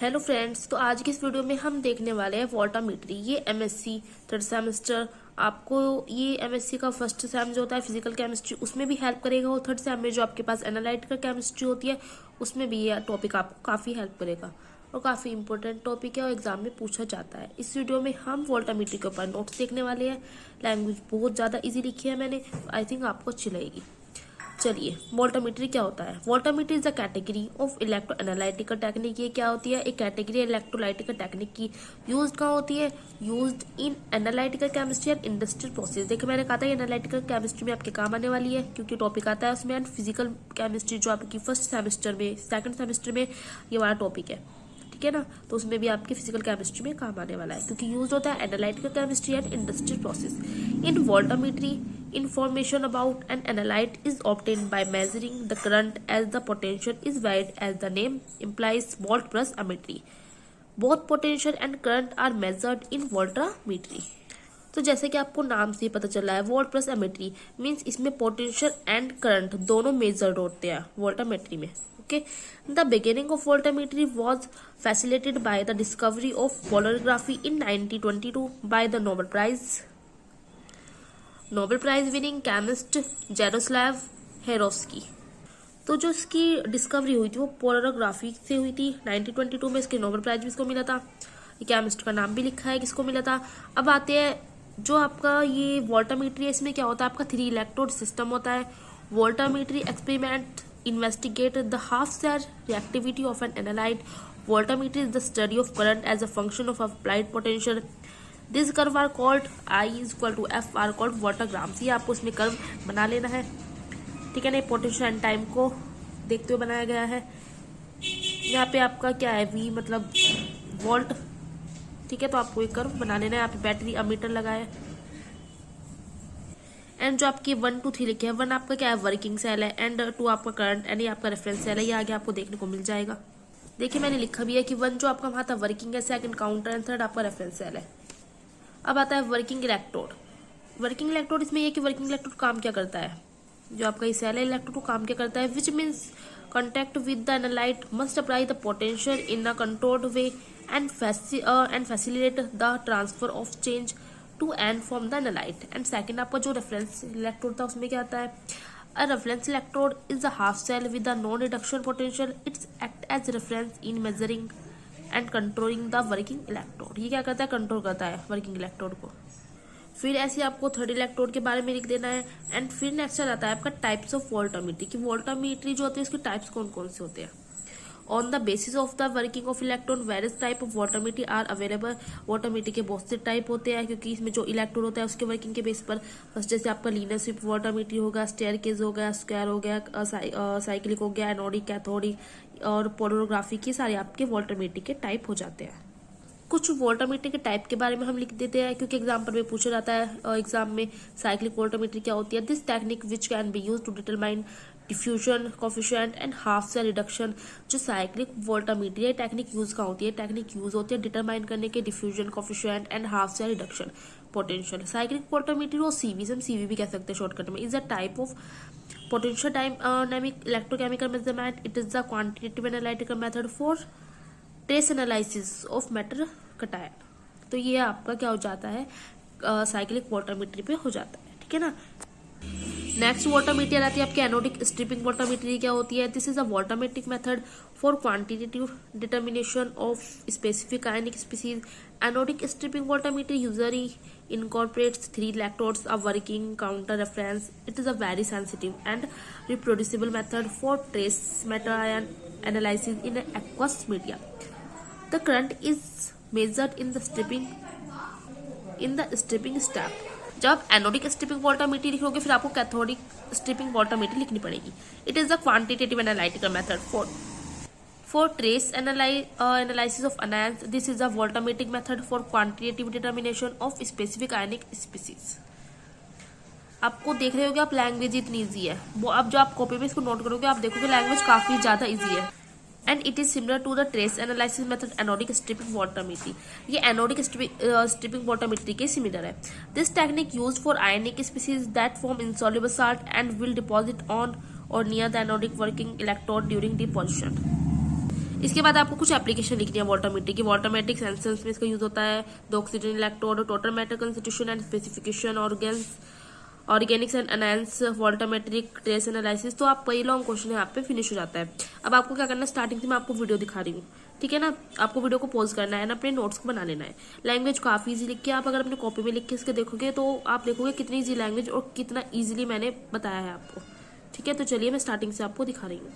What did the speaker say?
Hello friends, तो आज की इस वीडियो में हम देखने वाले हैं वोल्टामीट्री। ये एमएससी थर्ड सेमेस्टर आपको ये एमएससी का फर्स्ट सेम जो होता है फिजिकल केमिस्ट्री उसमें भी हेल्प करेगा, और थर्ड सेम में जो आपके पास एनालिटिकल केमिस्ट्री होती है उसमें भी ये टॉपिक आपको काफ़ी हेल्प करेगा और काफ़ी इंपॉर्टेंट टॉपिक है और एग्जाम में पूछा जाता है। इस वीडियो में हम वोल्टामीट्री के ऊपर नोट्स देखने वाले हैं। लैंग्वेज बहुत ज़्यादा ईजी लिखी है मैंने, आई थिंक आपको अच्छी लगेगी। चलिए, वोल्टामीट्री क्या होता है। Voltammetry is a category of electro analytical technique. ये क्या होती है? एक कैटेगरी इलेक्ट्रोलाइटिकल टेक्निक की। यूज्ड कहाँ होती है? Used in analytical chemistry and industrial process. देखिए मैंने कहा था ये एनालिटिकल केमिस्ट्री में आपके काम आने वाली है क्योंकि टॉपिक आता है उसमें, एंड फिजिकल केमिस्ट्री जो आपकी फर्स्ट सेमेस्टर में सेकंड सेमेस्टर में ये वाला टॉपिक है, ठीक है ना। तो उसमें भी आपकी फिजिकल केमिस्ट्री में काम आने वाला है क्योंकि यूज होता है analytical chemistry and industrial process. In voltammetry information about an analyte is obtained by measuring the current as the potential is varied as the name implies volt plus ammetry. Both potential and current are measured in voltammetry. तो जैसे कि आपको नाम से ही पता चला है, volt plus ammetry means इसमें पोटेंशियल एंड करंट दोनों मेजर्ड होते हैं वोल्टामेट्री में। Okay, the beginning of voltammetry was facilitated by the discovery of polarography in 1922 by the Nobel prize winning chemist Jaroslav Heyrovsky. तो जो इसकी डिस्कवरी हुई थी वो पोलरिग्राफी से हुई थी 1922 में। इसके नोबेल प्राइज भी इसको मिला था। ये केमिस्ट का नाम भी लिखा है किसको मिला था। अब आते हैं जो आपका ये वोल्टामीट्री है, इसमें क्या होता है? आपका 3 इलेक्ट्रोड सिस्टम होता है। Voltammetry experiment investigate the half cell reactivity of an analyte. Voltammetry is the study of current as a function of applied potential. This curve are called I is equal to F are called voltagrams. ये आपको इसमें curve बना लेना है, ठीक है ना। Potential and time को देखते हुए बनाया गया है। यहाँ पे आपका क्या है? V मतलब वोल्ट, ठीक है। तो आपको एक कर्व बना लेना है। यहाँ पे बैटरी अमीटर लगा है, एंड जो आपकी 1 2 3 लिखे हैं, 1 आपका क्या है? वर्किंग सेल है, एंड 2 आपका करंट एंड ये आपका रेफरेंस सेल है। ये आगे आपको देखने को मिल जाएगा। देखिए मैंने लिखा भी है कि 1 जो आपका वहां था वर्किंग है, सेकंड काउंटर एंड थर्ड आपका रेफरेंस सेल है। अब आता है वर्किंग इलेक्ट्रोड। वर्किंग इलेक्ट्रोड इसमें ये कि वर्किंग इलेक्ट्रोड काम क्या करता है? जो आपका ये सेल है इलेक्ट्रोड को काम क्या करता है? Which means contact with the analyte must apply the potential in a controlled way and facilitate the transfer of change to and from the analyte. And second आपका जो रेफरेंस इलेक्ट्रोड था उसमें क्या आता है? A reference electrode is a half cell with a known reduction potential. Its act as reference in measuring and controlling the working electrode. ये क्या करता है? कंट्रोल करता है वर्किंग इलेक्ट्रोड को। फिर ऐसे आपको थर्ड इलेक्ट्रोड के बारे में लिख देना है। एंड फिर नेक्स्ट आ जाता है आपका टाइप्स ऑफ वोल्टामीट्री कि वोल्टामीट्री जो होती है उसके टाइप्स कौन कौन से होते हैं। On the basis of the working of electron various type of voltammetry are available. Voltammetry के बहुत से टाइप होते हैं क्योंकि इसमें जो इलेक्ट्रोड होता है उसके वर्किंग के बेस पर फर्स्ट जैसे आपका लीनियर स्विप वोल्टामीट्री होगा, स्टेयरकेस हो गया, स्क्वायर हो गया, साइक्लिक हो गया, एनोडिक, कैथोडिक और पोलरिग्राफी के सारे आपके वोल्टामीट्री के टाइप हो जाते हैं। कुछ वोल्टामीट्री के टाइप के बारे में हम लिख देते हैं क्योंकि एग्जाम्पल में पूछा जाता है एग्जाम में। साइक्लिक वोल्टामीट्री क्या होती है? This technique which can be use to determine diffusion coefficient and half cell reduction. जो साइक्लिक वोल्टामीट्री है टेक्निक यूज कहाँ होती है? टेक्निक यूज होती है डिटरमाइन करने के diffusion coefficient and half cell reduction potential. Cyclic voltammetry और सीवी, हम सीवी भी कह सकते हैं शॉर्टकट में, is a type of potential dynamic electrochemical measurement. It is the quantitative analytical method for trace analysis of matter cation. तो ये आपका क्या हो जाता है? साइक्लिक वोल्टामीट्री पे हो जाता है, ठीक है ना। नेक्स्ट वोल्टामीट्री आती है आपकी एनोडिक स्ट्रिपिंग वोल्टामीट्री। क्या होती है? This is a voltammetric method for quantitative determination of specific ionic species. Anodic stripping voltammetry usually incorporates 3 electrodes, a working counter reference. It is a very sensitive and reproducible method for trace matter ion analysis in aqueous media. The current is measured in the stripping step. जब आप anodic stripping वोल्टामीट्री लिखोगे फिर आपको cathodic striping वोल्टामीट्री लिखनी पड़ेगी। It is a quantitative analytical method for trace analysis of anions. This is a voltammetric method for quantitative determination of specific ionic species. आपको देख रहे होगे आप लैंग्वेज इतनी इजी है, वो अब जो आप कॉपी में इसको नोट करोगे आप देखोगे लैंग्वेज काफी ज्यादा इजी है। And it is similar to the trace analysis method anodic stripping voltammetry. ये एनोडिक स्ट्रिपिंग वोल्टामीट्री के सिमिलर है। This technique use for ionic species that form insoluble salt and will deposit on or near the anodic working electrode during deposition. इसके बाद आपको कुछ application लिखनी है वाटरमेट्रिक की। वाटरमेट्रिक सेंसेस में इसका यूज होता है। The oxygen electrode, total matter constitution and specification, organics and enhance, watermetric trace analysis. तो आप वही लॉन्ग क्वेश्चन यहाँ पे फिनिश हो जाता है। अब आपको क्या करना है, स्टार्टिंग से मैं आपको वीडियो दिखा रही हूँ, ठीक है ना। आपको वीडियो को पॉज करना है ना, अपने नोट्स को बना लेना है। लैंग्वेज काफी इजी लिख के आप अगर अपने कॉपी में लिख के इसके देखोगे तो आप देखोगे कितनी इजी लैंग्वेज और कितना इजीली मैंने बताया है आपको, ठीक है। तो चलिए मैं स्टार्टिंग से आपको दिखा रही हूँ।